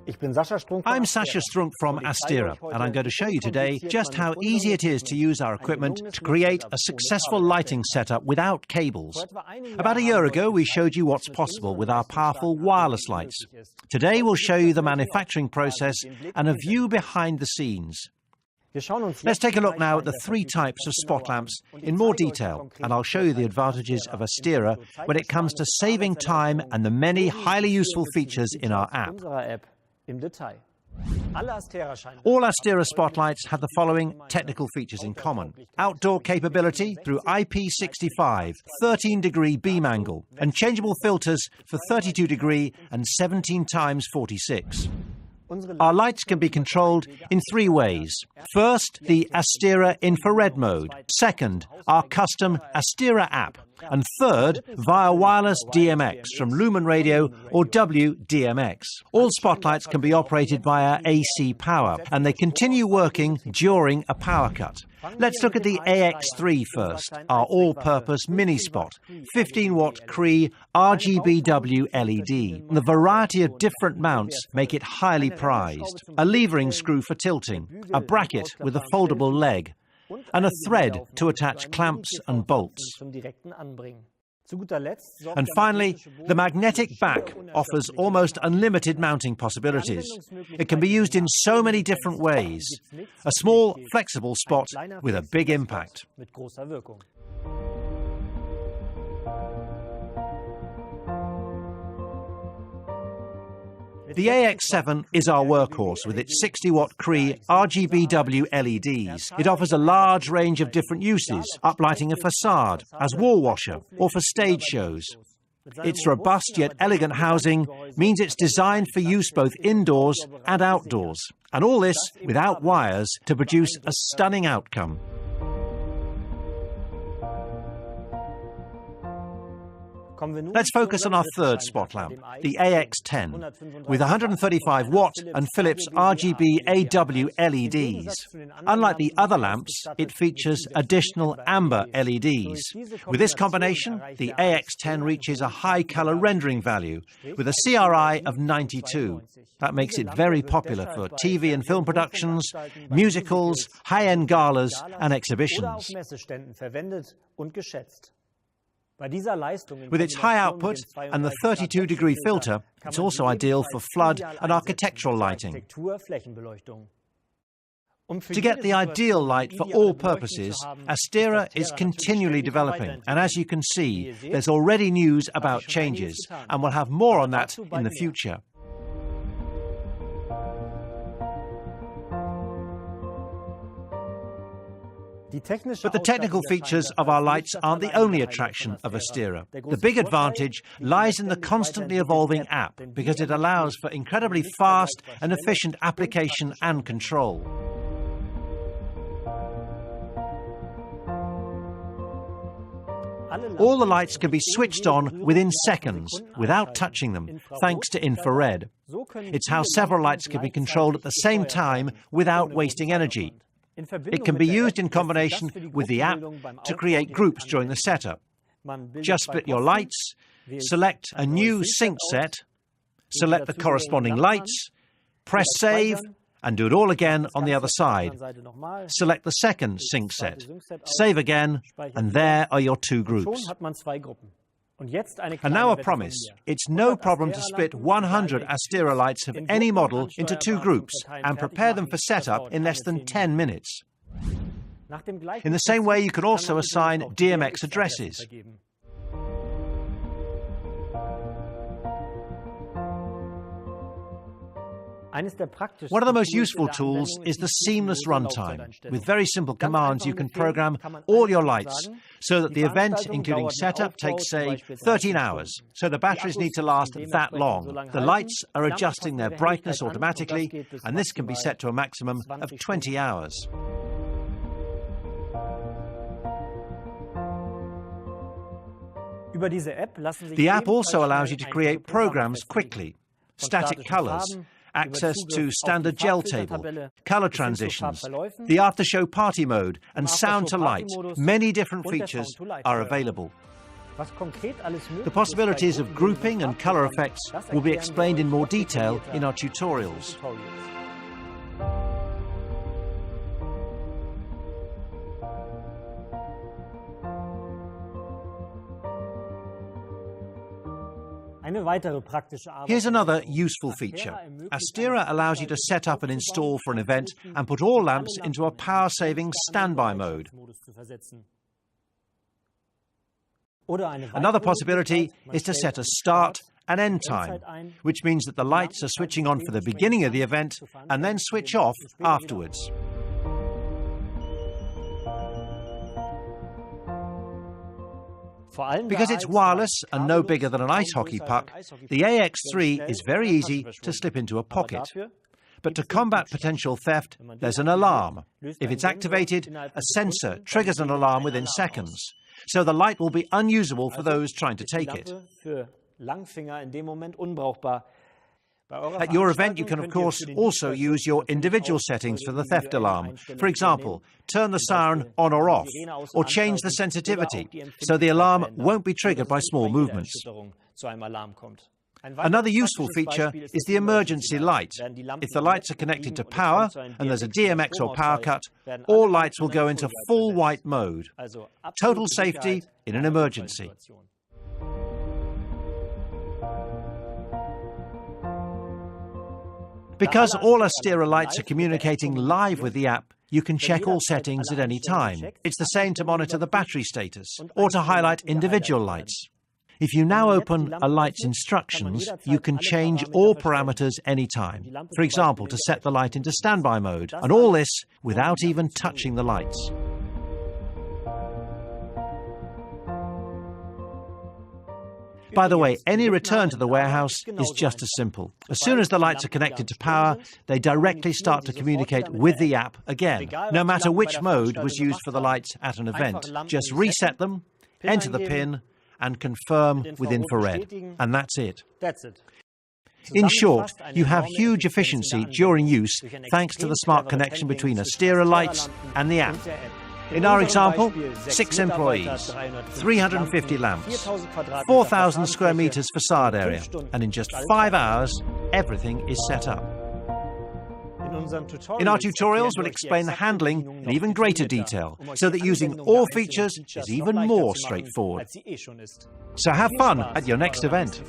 I'm Sascha Strunk from Astera, and I'm going to show you today just how easy it is to use our equipment to create a successful lighting setup without cables. About a year ago, we showed you what's possible with our powerful wireless lights. Today, we'll show you the manufacturing process and a view behind the scenes. Let's take a look now at the three types of spot lamps in more detail, and I'll show you the advantages of Astera when it comes to saving time and the many highly useful features in our app. All Astera spotlights have the following technical features in common: outdoor capability through IP65, 13-degree beam angle, and changeable filters for 32-degree and 17 x 46. Our lights can be controlled in three ways. First, the Astera infrared mode. Second, our custom Astera app. And third, via wireless DMX from Lumen Radio or WDMX. All spotlights can be operated via AC power, and they continue working during a power cut. Let's look at the AX3 first, our all-purpose mini-spot, 15-watt Cree RGBW LED. The variety of different mounts make it highly prized. A levering screw for tilting, a bracket with a foldable leg, and a thread to attach clamps and bolts. And finally, the magnetic back offers almost unlimited mounting possibilities. It can be used in so many different ways. A small, flexible spot with a big impact. The AX7 is our workhorse with its 60-watt Cree RGBW LEDs. It offers a large range of different uses, uplighting a facade, as wall washer, or for stage shows. Its robust yet elegant housing means it's designed for use both indoors and outdoors. And all this without wires to produce a stunning outcome. Let's focus on our third spot lamp, the AX10, with 135-watt and Philips RGB AW LEDs. Unlike the other lamps, it features additional amber LEDs. With this combination, the AX10 reaches a high color rendering value with a CRI of 92. That makes it very popular for TV and film productions, musicals, high-end galas and exhibitions. With its high output and the 32-degree filter, it's also ideal for flood and architectural lighting. To get the ideal light for all purposes, Astera is continually developing, and as you can see, there's already news about changes, and we'll have more on that in the future. But the technical features of our lights aren't the only attraction of Astera. The big advantage lies in the constantly evolving app, because it allows for incredibly fast and efficient application and control. All the lights can be switched on within seconds, without touching them, thanks to infrared. It's how several lights can be controlled at the same time without wasting energy. It can be used in combination with the app to create groups during the setup. Just split your lights, select a new sync set, select the corresponding lights, press save, and do it all again on the other side. Select the second sync set, save again, and there are your two groups. And now a promise. It's no problem to split 100 Astera lights of any model into two groups and prepare them for setup in less than 10 minutes. In the same way, you can also assign DMX addresses. One of the most useful tools is the seamless runtime. With very simple commands, you can program all your lights so that the event, including setup, takes, say, 13 hours. So the batteries need to last that long. The lights are adjusting their brightness automatically, and this can be set to a maximum of 20 hours. The app also allows you to create programs quickly. Static colors, access to standard gel table, color transitions, the after-show party mode, and sound to light. Many different features are available. The possibilities of grouping and color effects will be explained in more detail in our tutorials. Here's another useful feature. Astera allows you to set up and install for an event and put all lamps into a power-saving standby mode. Another possibility is to set a start and end time, which means that the lights are switching on for the beginning of the event and then switch off afterwards. Because it's wireless and no bigger than an ice hockey puck, the AX3 is very easy to slip into a pocket. But to combat potential theft, there's an alarm. If it's activated, a sensor triggers an alarm within seconds, so the light will be unusable for those trying to take it. At your event, you can, of course, also use your individual settings for the theft alarm. For example, turn the siren on or off, or change the sensitivity, so the alarm won't be triggered by small movements. Another useful feature is the emergency light. If the lights are connected to power and there's a DMX or power cut, all lights will go into full white mode. Total safety in an emergency. Because all Astera lights are communicating live with the app, you can check all settings at any time. It's the same to monitor the battery status or to highlight individual lights. If you now open a light's instructions, you can change all parameters anytime. For example, to set the light into standby mode, and all this without even touching the lights. By the way, any return to the warehouse is just as simple. As soon as the lights are connected to power, they directly start to communicate with the app again, no matter which mode was used for the lights at an event. Just reset them, enter the PIN, and confirm with infrared. And that's it. In short, you have huge efficiency during use thanks to the smart connection between Astera lights and the app. In our example, 6 employees, 350 lamps, 4,000 square meters facade area, and in just 5 hours, everything is set up. In our tutorials, we'll explain the handling in even greater detail, so that using all features is even more straightforward. So have fun at your next event.